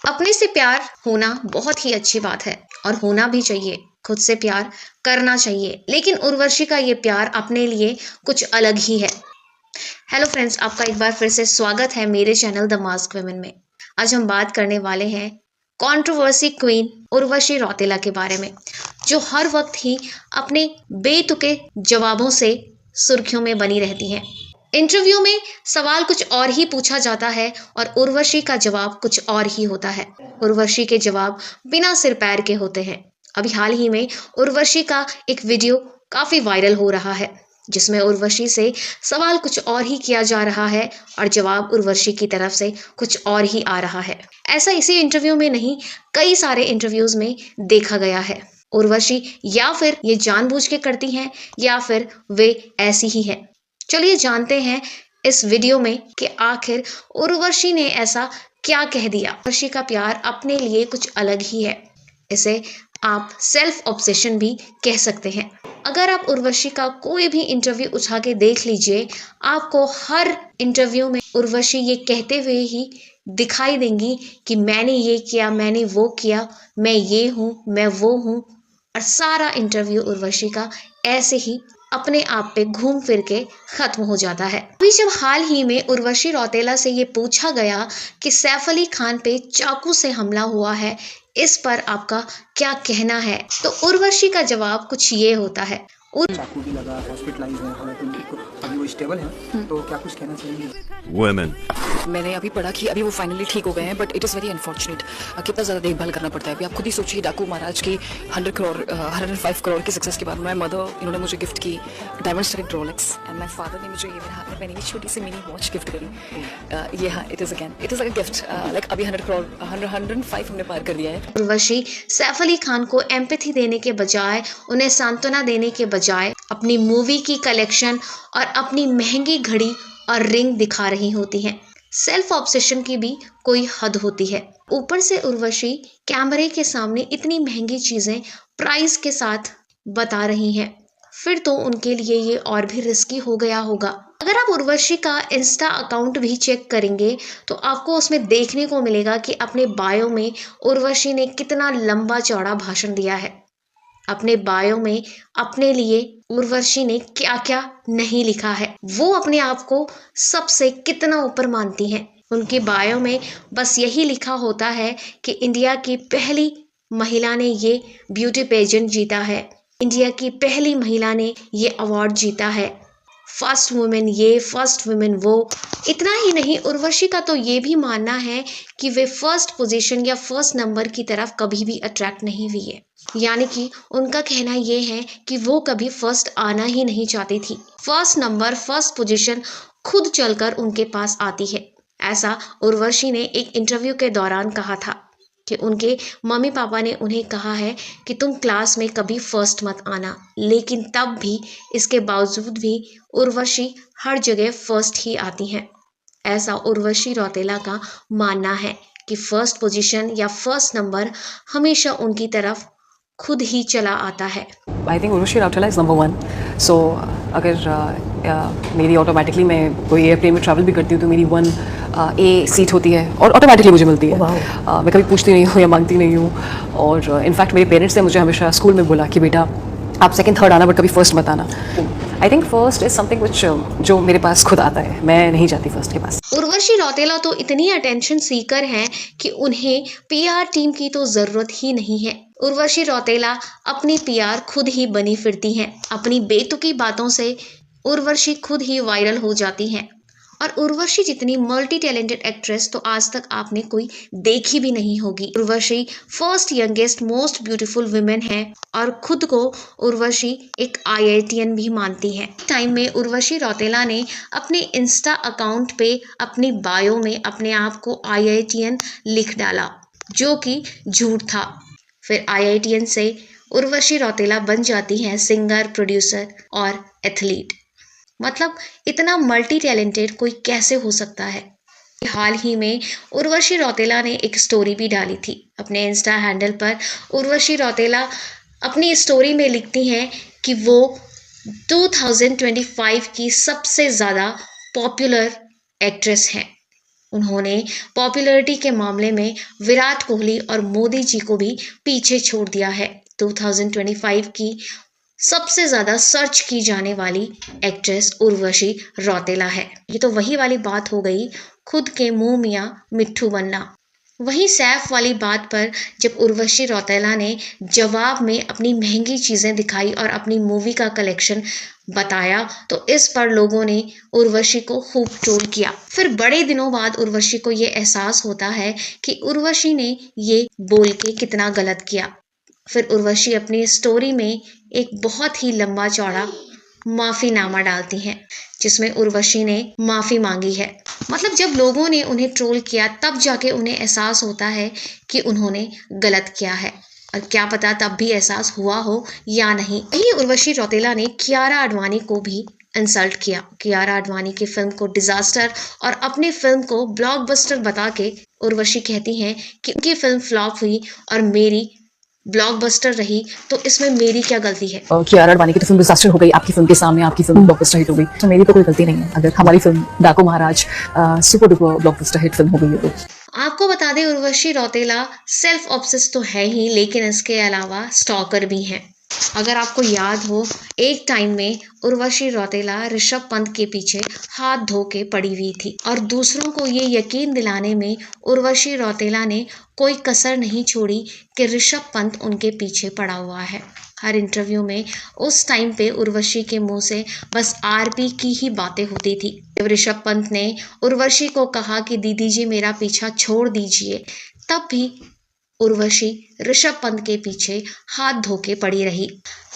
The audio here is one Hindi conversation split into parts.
अपने से प्यार होना बहुत ही अच्छी बात है और होना भी चाहिए। खुद से प्यार करना चाहिए, लेकिन उर्वशी का ये प्यार अपने लिए कुछ अलग ही है। हेलो फ्रेंड्स, आपका एक बार फिर से स्वागत है मेरे चैनल द मास्क वुमेन में। आज हम बात करने वाले हैं कंट्रोवर्सी क्वीन उर्वशी रौतेला के बारे में, जो हर वक्त ही अपने बेतुके जवाबों से सुर्खियों में बनी रहती हैं। इंटरव्यू में सवाल कुछ और ही पूछा जाता है और उर्वशी का जवाब कुछ और ही होता है। उर्वशी के जवाब बिना सिर पैर के होते हैं। अभी हाल ही में उर्वशी का एक वीडियो काफी वायरल हो रहा है, जिसमें उर्वशी से सवाल कुछ और ही किया जा रहा है और जवाब उर्वशी की तरफ से कुछ और ही आ रहा है। ऐसा इसी इंटरव्यू में नहीं, कई सारे इंटरव्यूज में देखा गया है। उर्वशी या फिर ये जानबूझ के करती हैं या फिर वे ऐसी ही हैं। चलिए जानते हैं इस वीडियो में कि आखिर उर्वशी ने ऐसा क्या कह दिया। उर्वशी का प्यार अपने लिए कुछ अलग ही है। इसे आप सेल्फ ऑब्सेशन भी कह सकते हैं। अगर आप उर्वशी का कोई भी इंटरव्यू उठा के देख लीजिए, आपको हर इंटरव्यू में उर्वशी ये कहते हुए ही दिखाई देंगी कि मैंने ये किया, मैंने वो किया, मैं ये हूँ, मैं वो हूँ। और सारा इंटरव्यू उर्वशी का ऐसे ही अपने आप पे घूम फिर के खत्म हो जाता है। अभी जब हाल ही में उर्वशी रौतेला से ये पूछा गया कि सैफ अली खान पे चाकू से हमला हुआ है, इस पर आपका क्या कहना है, तो उर्वशी का जवाब कुछ ये होता है। चाकू भी लगा, हॉस्पिटलाइज है, हालांकि अभी वो स्टेबल है, तो क्या कुछ कहना चाहिए? Women. मैंने अभी पढ़ा कि अभी वो फाइनली ठीक हो गए हैं, but it is very unfortunate. कितना ज़्यादा देखभाल करना पड़ता है। अभी आप खुद ही सोचिए, डाकू महाराज की 105 करोड़ की सक्सेस के बाद माय मदर, इन्होंने मुझे गिफ्ट की diamond stud Rolex, and my father ने मुझे ये मेरे हाथ में पहनी हुई छोटी सी मिनी वॉच गिफ्ट करी। ये हाँ, it is a gift. Like अभी 105 हमने पार कर दिया है। उर्वशी सैफ अली खान को एम्पैथी देने के बजाय, उन्हें सांत्वना देने के बजाय अपनी मूवी की कलेक्शन और अपनी महंगी घड़ी और रिंग दिखा रही होती हैं। सेल्फ ऑब्सेशन की भी कोई हद होती है। ऊपर से उर्वशी कैमरे के सामने इतनी महंगी चीजें प्राइस के साथ बता रही हैं, फिर तो उनके लिए ये और भी रिस्की हो गया होगा। अगर आप उर्वशी का इंस्टा अकाउंट भी चेक करेंगे तो आपको उसमें देखने को मिलेगा कि अपने बायो में उर्वशी ने कितना लंबा चौड़ा भाषण दिया है। अपने बायो में अपने लिए उर्वशी ने क्या क्या नहीं लिखा है, वो अपने आप को सबसे कितना ऊपर मानती हैं। उनके बायो में बस यही लिखा होता है कि इंडिया की पहली महिला ने ये ब्यूटी पेजेंट जीता है, इंडिया की पहली महिला ने ये अवार्ड जीता है, फर्स्ट वुमेन ये, फर्स्ट वुमेन वो। इतना ही नहीं, उर्वशी का तो ये भी मानना है कि वे फर्स्ट पोजीशन या फर्स्ट नंबर की तरफ कभी भी अट्रैक्ट नहीं हुई है। यानी कि उनका कहना ये है कि वो कभी फर्स्ट आना ही नहीं चाहती थी। फर्स्ट नंबर, फर्स्ट पोजीशन खुद चलकर उनके पास आती है। ऐसा उर्वशी ने एक इंटरव्यू के दौरान कहा था कि उनके मम्मी पापा ने उन्हें कहा है कि तुम क्लास में कभी फर्स्ट मत आना, लेकिन तब भी, इसके बावजूद भी उर्वशी हर जगह फर्स्ट ही आती हैं। ऐसा उर्वशी रौतेला का मानना है कि फर्स्ट पोजीशन या फर्स्ट नंबर हमेशा उनकी तरफ खुद ही चला आता है। I think Urvashi Rautela is number 1। सो अगर मेरी ऑटोमेटिकली मैं कोई एयरप्लेन में ट्रैवल भी करती हूँ तो मेरी 1A सीट होती है और ऑटोमेटिकली मुझे मिलती है। मैं कभी पूछती नहीं हूँ या मांगती नहीं हूँ। और इनफैक्ट मेरे पेरेंट्स ने मुझे हमेशा स्कूल में बोला कि बेटा आप सेकंड थर्ड आना, बट कभी फर्स्ट मत आना। I think first is something which जो मेरे पास खुद आता है, मैं नहीं जाती फर्स्ट के पास। उर्वशी रौतेला तो इतनी अटेंशन सीकर हैं कि उन्हें पीआर टीम की तो जरूरत ही नहीं है। उर्वशी रौतेला अपनी पीआर खुद ही बनी फिरती हैं। अपनी बेतुकी बातों से उर्वशी खुद ही वायरल हो जाती हैं। और उर्वशी जितनी मल्टी टैलेंटेड एक्ट्रेस तो आज तक आपने कोई देखी भी नहीं होगी। Urvashi first youngest most beautiful women है और खुद को उर्वशी एक IITian भी मानती है। टाइम में उर्वशी रौतेला ने अपने इंस्टा अकाउंट पे अपनी बायो में अपने आप को IITian लिख डाला, जो कि झूठ था। फिर IITian से उर्वशी रौतेला बन जाती हैं सिंगर, प्रोड्यूसर और एथलीट। मतलब इतना मल्टी टैलेंटेड कोई कैसे हो सकता है। हाल ही में उर्वशी रौतेला ने एक स्टोरी भी डाली थी अपने इंस्टा हैंडल पर। उर्वशी रौतेला अपनी स्टोरी में लिखती हैं कि वो 2025 की सबसे ज़्यादा पॉपुलर एक्ट्रेस हैं। उन्होंने पॉपुलैरिटी के मामले में विराट कोहली और मोदी जी को भी पीछे छोड़ दिया है। 2025 की सबसे ज्यादा सर्च की जाने वाली एक्ट्रेस उर्वशी रौतेला है। ये तो वही वाली बात हो गई, खुद के मुंह मियां मिट्ठू बनना। वहीं सैफ वाली बात पर जब उर्वशी रौतेला ने जवाब में अपनी महंगी चीजें दिखाई और अपनी मूवी का कलेक्शन बताया तो इस पर लोगों ने उर्वशी को खूब ट्रोल किया। फिर बड़े दिनों बाद उर्वशी को ये एहसास होता है कि उर्वशी ने ये बोल के कितना गलत किया। फिर उर्वशी अपनी स्टोरी में एक बहुत ही लंबा चौड़ा माफीनामा डालती हैं, जिसमें उर्वशी ने माफी मांगी है। मतलब जब लोगों ने उन्हें ट्रोल किया तब जाके उन्हें एहसास होता है कि उन्होंने गलत किया है, और क्या पता तब भी एहसास हुआ हो या नहीं। वहीं उर्वशी रौतेला ने कियारा आडवाणी को भी इंसल्ट किया। कियारा आडवाणी की फिल्म को डिजास्टर और अपनी फिल्म को ब्लॉकबस्टर बता के उर्वशी कहती हैं कि उनकी फिल्म फ्लॉप हुई और मेरी ब्लॉकबस्टर रही, तो इसमें मेरी क्या गलती है। कियारा आडवाणी की तो फिल्म डिजास्टर हो गई, आपकी फिल्म के सामने आपकी फिल्म ब्लॉकबस्टर हिट हो गई, तो मेरी तो कोई गलती नहीं है अगर हमारी film Daaku Maharaaj super duper blockbuster hit film हो गई है तो। आपको बता दें उर्वशी रौतेला सेल्फ ऑब्सेस्ड तो है ही, लेकिन इसके अलावा स्टॉकर भी हैं। अगर आपको याद हो, एक टाइम में उर्वशी रौतेला ऋषभ पंत के पीछे हाथ धो के पड़ी हुई थी और दूसरों को ये यकीन दिलाने में उर्वशी रौतेला ने कोई कसर नहीं छोड़ी कि ऋषभ पंत उनके पीछे पड़ा हुआ है। हर इंटरव्यू में उस टाइम पे उर्वशी के मुंह से बस आरपी की ही बातें होती थी। जब ऋषभ पंत ने उर्वशी को कहा कि दीदी जी मेरा पीछा छोड़ दीजिए, तब भी उर्वशी ऋषभ पंत के पीछे हाथ धो के पड़ी रही।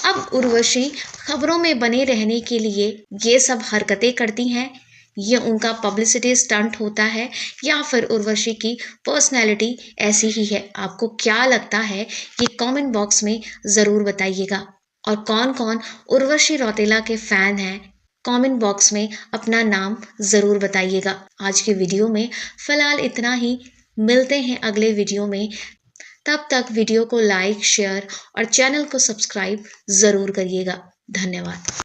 अब उर्वशी खबरों में बने रहने के लिए ये सब हरकतें करती हैं, ये उनका पब्लिसिटी स्टंट होता है या फिर उर्वशी की पर्सनैलिटी ऐसी ही है। आपको क्या लगता है ये कमेंट बॉक्स में ज़रूर बताइएगा। और कौन कौन उर्वशी रौतेला के फैन हैं, कमेंट बॉक्स में अपना नाम ज़रूर बताइएगा। आज के वीडियो में फ़िलहाल इतना ही, मिलते हैं अगले वीडियो में। तब तक वीडियो को लाइक, शेयर और चैनल को सब्सक्राइब ज़रूर करिएगा। धन्यवाद।